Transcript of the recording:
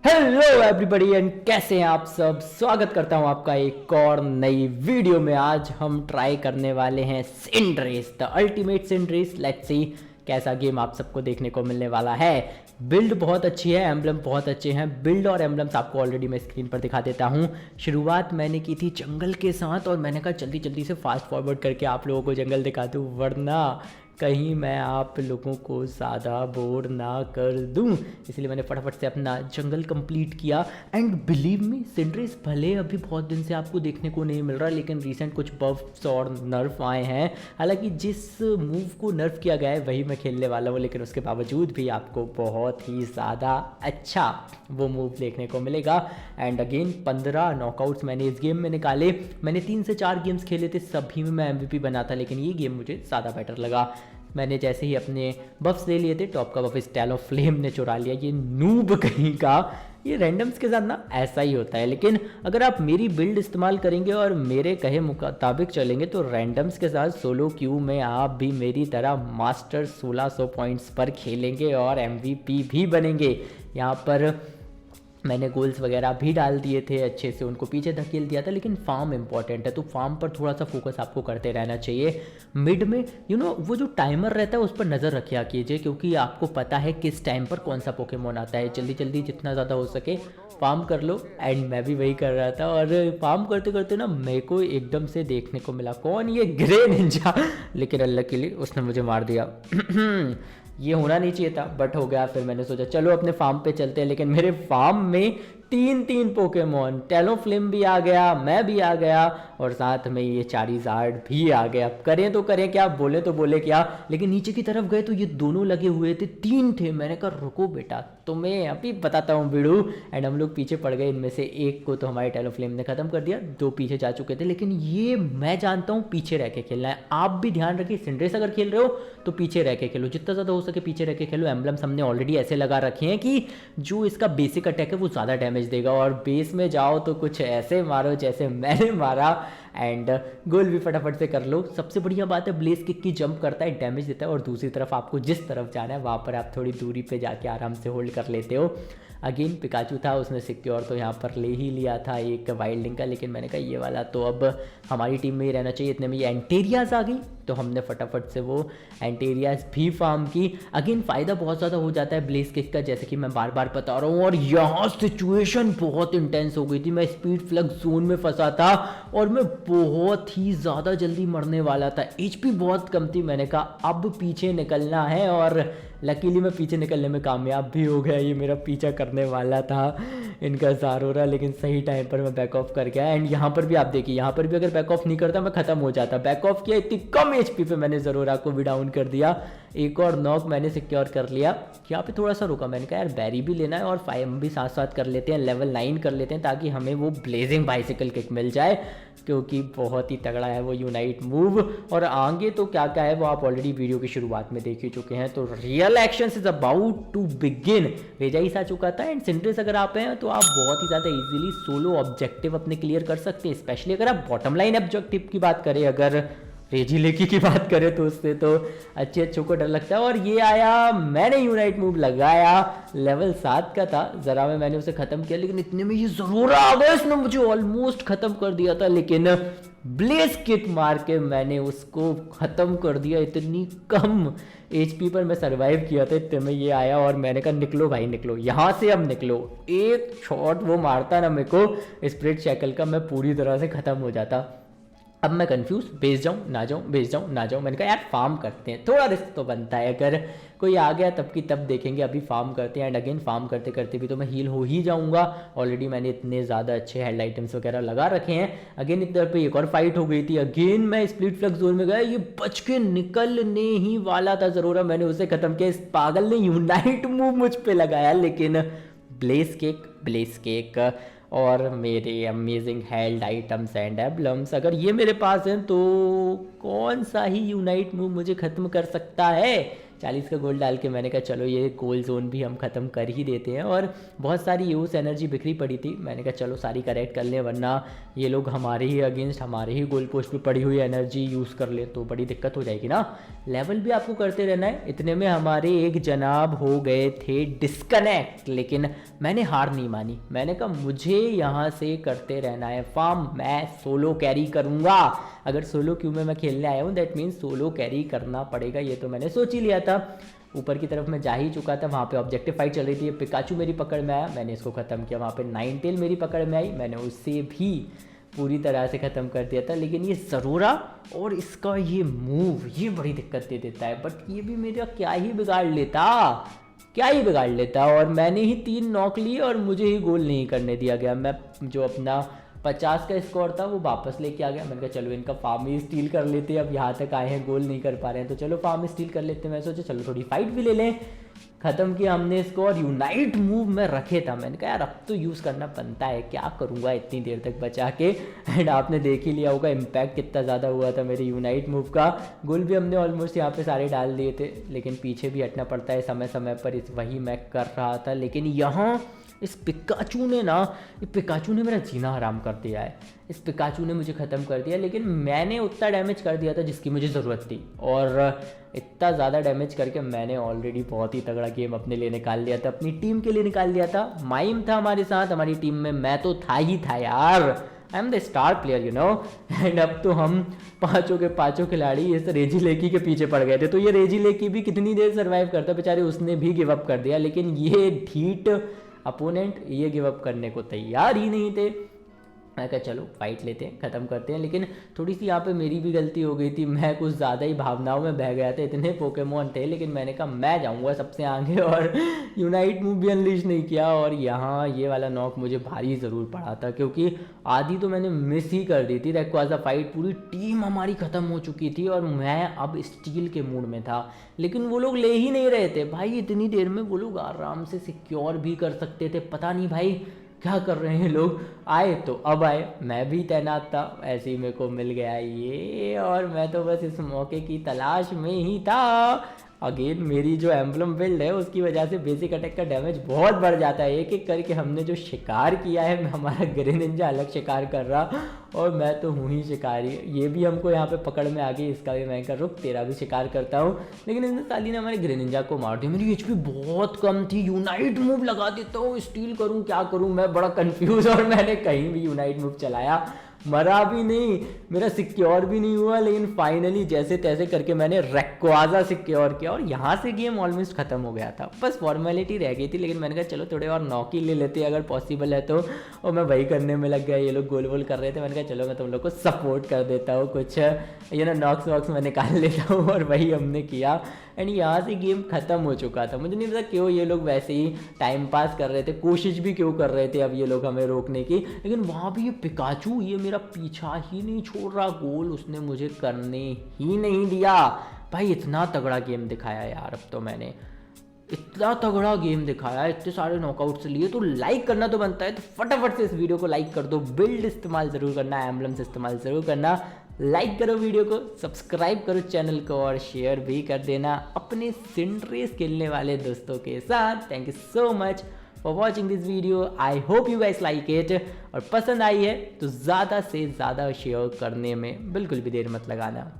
Hello everybody and कैसे हैं आप सब। स्वागत करता हूं आपका एक और नई वीडियो में। आज हम ट्राई करने वाले हैं सिंड्रेस, द अल्टीमेट सिंड्रेस। लेट्स सी कैसा गेम आप सबको देखने को मिलने वाला है। बिल्ड बहुत अच्छी है, एम्बलम बहुत अच्छे हैं। बिल्ड और एम्बलम्स आपको ऑलरेडी मैं स्क्रीन पर दिखा देता हूं। शुरुआत मैंने की थी जंगल के साथ और मैंने कहा जल्दी जल्दी से फास्ट फॉरवर्ड करके आप लोगों को जंगल दिखा दूं, वरना कहीं मैं आप लोगों को ज़्यादा बोर ना कर दूं। इसलिए मैंने फटाफट से अपना जंगल कंप्लीट किया। एंड बिलीव मी, सिंड्रेस भले अभी बहुत दिन से आपको देखने को नहीं मिल रहा, लेकिन रिसेंट कुछ बफ्स और नर्फ आए हैं। हालांकि जिस मूव को नर्फ किया गया है वही मैं खेलने वाला हूँ, लेकिन उसके बावजूद भी आपको बहुत ही ज़्यादा अच्छा वो मूव देखने को मिलेगा। एंड अगेन 15 नॉकआउट्स मैंने इस गेम में निकाले। मैंने 3 से 4 गेम्स खेले थे, सभी में मैं एमवीपी बना था, लेकिन ये गेम मुझे ज़्यादा बेटर लगा। मैंने जैसे ही अपने बफ्स ले लिए थे, टॉप का बफ स्टाइल ऑफ फ्लेम ने चुरा लिया। ये नूब कहीं का, ये रैंडम्स के साथ ना ऐसा ही होता है। लेकिन अगर आप मेरी बिल्ड इस्तेमाल करेंगे और मेरे कहे मुताबिक चलेंगे तो रैंडम्स के साथ सोलो क्यू में आप भी मेरी तरह मास्टर 1600 पॉइंट्स पर खेलेंगे और एमवीपी भी बनेंगे। यहाँ पर मैंने गोल्स वगैरह भी डाल दिए थे, अच्छे से उनको पीछे धकेल दिया था। लेकिन फार्म इंपॉर्टेंट है, तो फार्म पर थोड़ा सा फोकस आपको करते रहना चाहिए। मिड में वो जो टाइमर रहता है उस पर नज़र रखा कीजिए, क्योंकि आपको पता है किस टाइम पर कौन सा पोकेमोन आता है। जल्दी जल्दी जितना ज़्यादा हो सके फार्म कर लो। एंड मैं भी वही कर रहा था और फार्म करते करते ना मेरे को एकदम से देखने को मिला कौन, ये ग्रे निंजा। लेकिन अल्लाह के लिए उसने मुझे मार दिया। ये होना नहीं चाहिए था, बट हो गया। फिर मैंने सोचा चलो अपने फार्म पे चलते हैं, लेकिन मेरे फार्म में 3 पोकेमोन, टेलोफ्लिम भी आ गया, मैं भी आ गया और साथ में ये चारिज़ार्ड भी आ गया। अब करें तो करें क्या, बोले तो बोले क्या। लेकिन नीचे की तरफ गए तो ये दोनों लगे हुए थे, 3 थे। मैंने कहा रुको बेटा, तुम्हें अभी बताता हूँ बिड़ू। एंड हम लोग पीछे पड़ गए। इनमें से एक को तो हमारे टेलोफ्लिम ने ख़त्म कर दिया, 2 पीछे जा चुके थे। लेकिन ये मैं जानता हूँ पीछे रह के खेलना है। आप भी ध्यान रखिए, सिंड्रेस अगर खेल रहे हो तो पीछे रह के खेलो, जितना ज़्यादा हो सके पीछे रह के खेलो। एम्बलम्स हमने ऑलरेडी ऐसे लगा रखे हैं कि जो इसका बेसिक अटैक है वो ज़्यादा डैमेज देगा, और बेस में जाओ तो कुछ ऐसे मारो जैसे मैंने मारा। एंड गोल भी फटाफट से कर लो। सबसे बढ़िया बात है, ब्लेस किक की जंप करता है, डैमेज देता है, और दूसरी तरफ आपको जिस तरफ जाना है वहाँ पर आप थोड़ी दूरी पे जाके आराम से होल्ड कर लेते हो। अगेन पिकाचू था, उसने सिक्योर तो यहाँ पर ले ही लिया था एक वाइल्डिंग का, लेकिन मैंने कहा ये वाला तो अब हमारी टीम में ही रहना चाहिए। इतने में ये एंटेरियाज आ गई तो हमने फटाफट से वो एंटेरियाज भी फार्म की। अगेन फ़ायदा बहुत ज़्यादा हो जाता है ब्लेस किक का, जैसे कि मैं बार बार बता रहा हूँ। और यहाँ सिचुएशन बहुत इंटेंस हो गई थी, मैं स्पीड फ्लक्स जोन में फंसा था और मैं बहुत ही ज़्यादा जल्दी मरने वाला था। एचपी बहुत कम थी। मैंने कहा अब पीछे निकलना है, और लकीली मैं पीछे निकलने में कामयाब भी हो गया। ये मेरा पीछा करने वाला था, इनका ज़ार हो रहा, लेकिन सही टाइम पर मैं बैक ऑफ कर गया। एंड यहाँ पर भी आप देखिए, यहाँ पर भी अगर बैक ऑफ नहीं करता मैं ख़त्म हो जाता। बैक ऑफ किया, इतनी कम एचपी पे मैंने ज़रूरा को भी डाउन कर दिया। एक और नॉक मैंने सिक्योर कर लिया। यहाँ पे थोड़ा सा रुका, मैंने कहा यार बैरी भी लेना है और फाइम भी साथ साथ कर लेते हैं, लेवल 9 कर लेते हैं, ताकि हमें वो ब्लेजिंग बाइसिकल किक मिल जाए, क्योंकि बहुत ही तगड़ा है वो यूनाइट मूव। और आगे तो क्या क्या है वो आप ऑलरेडी वीडियो की शुरुआत में देख ही चुके हैं। तो real action is about to begin. रेजाइस आ चुका था। एंड सिंड्रेस अगर आप हैं तो आप बहुत ही ज़्यादा इजीली सोलो ऑब्जेक्टिव अपने क्लियर कर सकते हैं, स्पेशली अगर आप बॉटम लाइन ऑब्जेक्टिव की बात करें। अगर रेजी लेकी की बात करें तो उससे तो अच्छे को डर लगता है। और ये आया, मैंने यूनाइट मूव लगाया, लेवल 7 का था। ज़रा में मैंने उसे ख़त्म किया, लेकिन इतने में ये ज़रूर आ गया, इसने मुझे ऑलमोस्ट ख़त्म कर दिया था। लेकिन ब्लेस किक मार के मैंने उसको ख़त्म कर दिया। इतनी कम एचपी पर मैं सरवाइव किया था। इतने में ये आया और मैंने कहा निकलो भाई निकलो, यहाँ से अब निकलो। एक शॉट वो मारता ना मेरे को स्प्रिट शैकल का, मैं पूरी तरह से ख़त्म हो जाता। अब मैं कंफ्यूज, बेच जाऊँ ना जाऊँ, बेच जाऊँ ना जाऊँ। मैंने कहा यार फार्म करते हैं, थोड़ा रिस्क तो बनता है। अगर कोई आ गया तब की तब देखेंगे, अभी फार्म करते हैं। एंड अगेन फार्म करते करते भी तो मैं हील हो ही जाऊँगा। ऑलरेडी मैंने इतने ज़्यादा अच्छे हेल्थ आइटम्स वगैरह लगा रखे हैं। अगेन इधर पे एक और फाइट हो गई थी। अगेन मैं स्प्लिट फ्लक्स जोन में गया, ये बच के निकलने ही वाला था ज़रूर, मैंने उसे ख़त्म किया। इस पागल ने यूनाइट मूव मुझ पर लगाया, लेकिन ब्लेस केक और मेरे amazing held items and emblems अगर ये मेरे पास हैं तो कौन सा ही यूनाइट मूव मुझे ख़त्म कर सकता है। 40 का गोल्ड डाल के मैंने कहा चलो ये गोल जोन भी हम ख़त्म कर ही देते हैं। और बहुत सारी यूज़ एनर्जी बिखरी पड़ी थी, मैंने कहा चलो सारी करेक्ट कर लें, वरना ये लोग हमारे ही अगेंस्ट हमारे ही गोल पोस्ट पे पड़ी हुई एनर्जी यूज़ कर ले तो बड़ी दिक्कत हो जाएगी ना। लेवल भी आपको करते रहना है। इतने में हमारे एक जनाब हो गए थे डिस्कनेक्ट, लेकिन मैंने हार नहीं मानी। मैंने कहा मुझे यहाँ से करते रहना है फार्म, मैं सोलो कैरी करूँगा। अगर सोलो क्यू में मैं खेलने आया हूँ दैट मीन्स सोलो कैरी करना पड़ेगा, ये तो मैंने सोच ही लिया था। ऊपर की तरफ मैं जा ही चुका था, वहाँ पे ऑब्जेक्टिव फाइट चल रही थी। पिकाचू मेरी पकड़ में आया, मैंने इसको ख़त्म किया। वहाँ पे नाइनटेल मेरी पकड़ में आई, मैंने उससे भी पूरी तरह से ख़त्म कर दिया था। लेकिन ये ज़रूरा और इसका ये मूव ये बड़ी दिक्कत दे देता है, बट ये भी मेरा क्या ही बिगाड़ लेता। और मैंने ही 3 नॉक लिए और मुझे ही गोल नहीं करने दिया गया। मैं जो अपना 50 का स्कोर था वो वापस लेके आ गया। मैंने कहा चलो इनका फार्म ही स्टील कर लेते हैं, अब यहाँ तक आए हैं गोल नहीं कर पा रहे हैं तो चलो फार्म स्टील कर लेते हैं। मैं सोचा चलो थोड़ी फाइट भी ले लें। ख़त्म किया हमने इसको और यूनाइट मूव में रखे था। मैंने कहा यार अब तो यूज़ करना बनता है, क्या करूँगा इतनी देर तक बचा के। एंड आपने देख ही लिया होगा इम्पैक्ट कितना ज़्यादा हुआ था मेरे यूनाइट मूव का। गोल भी हमने ऑलमोस्ट यहाँ पे सारे डाल दिए थे, लेकिन पीछे भी हटना पड़ता है समय समय पर, इस वही मैं कर रहा था। लेकिन यहाँ इस पिकाचू ने मेरा जीना हराम कर दिया है। इस पिकाचू ने मुझे ख़त्म कर दिया, लेकिन मैंने उतना डैमेज कर दिया था जिसकी मुझे ज़रूरत थी। और इतना ज़्यादा डैमेज करके मैंने ऑलरेडी बहुत ही तगड़ा गेम अपने लिए निकाल लिया था, अपनी टीम के लिए निकाल लिया था। माइम था हमारे साथ, हमारी टीम में मैं तो था ही था यार, I am the star player you know. And अब तो हम पाँचों के पाँचों खिलाड़ी इस रेजी लेकी के पीछे पड़ गए थे। तो ये रेजी लेकी भी कितनी देर सर्वाइव करता बेचारे, उसने भी गिव अप कर दिया। लेकिन ये ढीठ अपोनेंट ये गिव अप करने को तैयार ही नहीं थे। मैं कहा चलो फाइट लेते हैं, ख़त्म करते हैं। लेकिन थोड़ी सी यहाँ पे मेरी भी गलती हो गई थी, मैं कुछ ज़्यादा ही भावनाओं में बह गया था। इतने पोकेमोन थे लेकिन मैंने कहा मैं जाऊँगा सबसे आगे और यूनाइट मूव भी अनलीश नहीं किया। और यहाँ ये वाला नॉक मुझे भारी ज़रूर पड़ा था, क्योंकि आधी तो मैंने मिस ही कर दी थी। रेक्वाजा फाइट पूरी टीम हमारी ख़त्म हो चुकी थी और मैं अब स्टील के मूड में था। लेकिन वो लोग ले ही नहीं रहे थे भाई, इतनी देर में वो लोग आराम से सिक्योर भी कर सकते थे। पता नहीं भाई क्या कर रहे हैं लोग। आए तो अब आए, मैं भी तैनात था, ऐसे ही मेरे को मिल गया ये। और मैं तो बस इस मौके की तलाश में ही था। अगेन मेरी जो एम्बलम बिल्ड है उसकी वजह से बेसिक अटैक का डैमेज बहुत बढ़ जाता है। एक एक करके हमने जो शिकार किया है, हमारा ग्रेनिंजा अलग शिकार कर रहा और मैं तो हूँ ही शिकारी। ये भी हमको यहाँ पे पकड़ में आ गई, इसका भी मैं कर रुक तेरा भी शिकार करता हूँ। लेकिन इसने साली ने हमारे ग्रेनिंजा को मार दिया। मेरी एचपी बहुत कम थी, यूनाइट मूव लगा देता हूँ, स्टील करूँ क्या करूँ, मैं बड़ा कन्फ्यूज। और मैंने कहीं भी यूनाइट मूव चलाया, मरा भी नहीं, मेरा सिक्योर भी नहीं हुआ। लेकिन फाइनली जैसे तैसे करके मैंने रेक्वाजा सिक्योर किया और यहाँ से गेम ऑलमोस्ट ख़त्म हो गया था। बस फॉर्मेलिटी रह गई थी, लेकिन मैंने कहा चलो थोड़े और नॉक ही ले लेते अगर पॉसिबल है तो। और मैं वही करने में लग गया। ये लोग गोल वोल कर रहे थे, मैंने कहा चलो मैं तुम लोग को सपोर्ट कर देता हूँ, कुछ ये ना नॉक्स वॉक्स मैं निकाल लेता हूँ। और वही हमने किया एंड यहाँ से गेम ख़त्म हो चुका था। मुझे नहीं पता क्यों ये लोग वैसे ही टाइम पास कर रहे थे, कोशिश भी क्यों कर रहे थे अब ये लोग हमें रोकने की। लेकिन वहाँ भी ये पिकाचू ये मेरा पीछा ही नहीं छोड़ रहा, गोल उसने मुझे करने ही नहीं दिया। भाई इतना तगड़ा गेम दिखाया यार, अब तो मैंने इतना तगड़ा गेम दिखाया, इतने सारे नॉकआउट्स लिए, तो लाइक करना तो बनता है। तो फटाफट से इस वीडियो को लाइक कर दो, बिल्ड इस्तेमाल ज़रूर करना, एम्बलम्स इस्तेमाल ज़रूर करना। लाइक करो वीडियो को, सब्सक्राइब करो चैनल को और शेयर भी कर देना अपने सिंड्रेस खेलने वाले दोस्तों के साथ। Thank you so much for watching this video, I hope you guys like it. और पसंद आई है तो ज़्यादा से ज़्यादा शेयर करने में बिल्कुल भी देर मत लगाना।